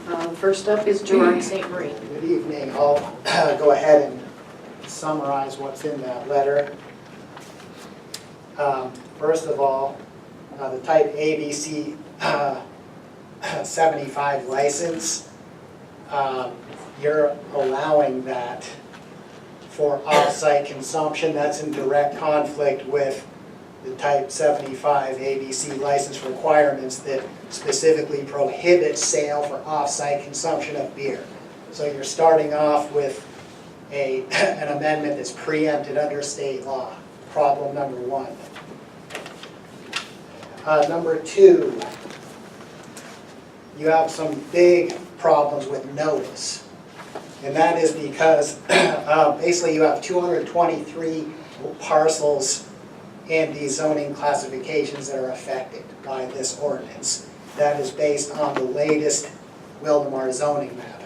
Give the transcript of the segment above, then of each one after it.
First up is Gerard St. Marie. Good evening. I'll go ahead and summarize what's in that letter. First of all, the type ABC 75 license, you're allowing that for off-site consumption. That's in direct conflict with the type 75 ABC license requirements that specifically prohibit sale for off-site consumption of beer. So you're starting off with an amendment that's preempted under state law. Problem number one. Number two, you have some big problems with notice. And that is because basically you have 223 parcels in these zoning classifications that are affected by this ordinance. That is based on the latest Wildomar zoning map.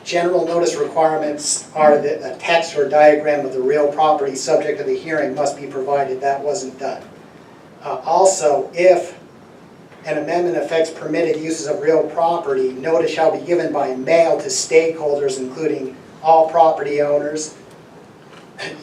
General notice requirements are that a text or diagram of the real property subject to the hearing must be provided. That wasn't done. Also, if an amendment affects permitted uses of real property, notice shall be given by mail to stakeholders, including all property owners,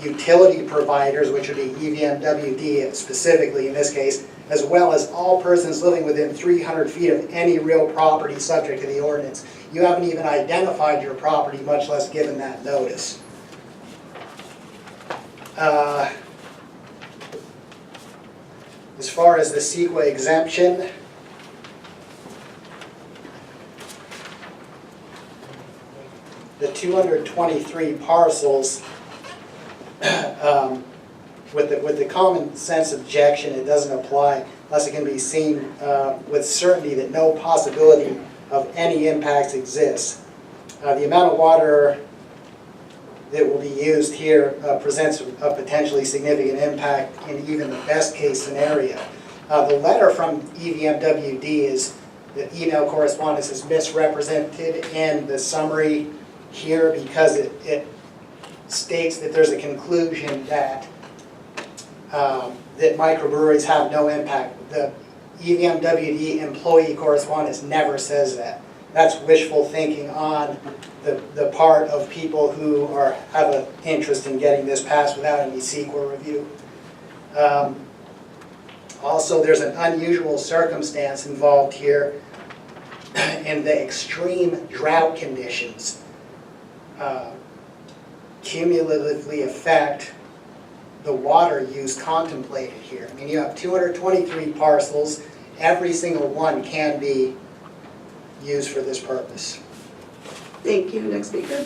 utility providers, which would be EVMWD specifically in this case, as well as all persons living within 300 feet of any real property subject to the ordinance. You haven't even identified your property, much less given that notice. As far as the CEQA exemption, the 223 parcels, with the common sense objection, it doesn't apply unless it can be seen with certainty that no possibility of any impacts exists. The amount of water that will be used here presents a potentially significant impact in even the best case scenario. The letter from EVMWD is, the email correspondence is misrepresented in the summary here because it states that there's a conclusion that that microbreweries have no impact. The EVMWD employee correspondence never says that. That's wishful thinking on the part of people who have an interest in getting this passed without any CEQA review. Also, there's an unusual circumstance involved here in the extreme drought conditions cumulatively affect the water use contemplated here. I mean, you have 223 parcels. Every single one can be used for this purpose. Thank you. Next speaker.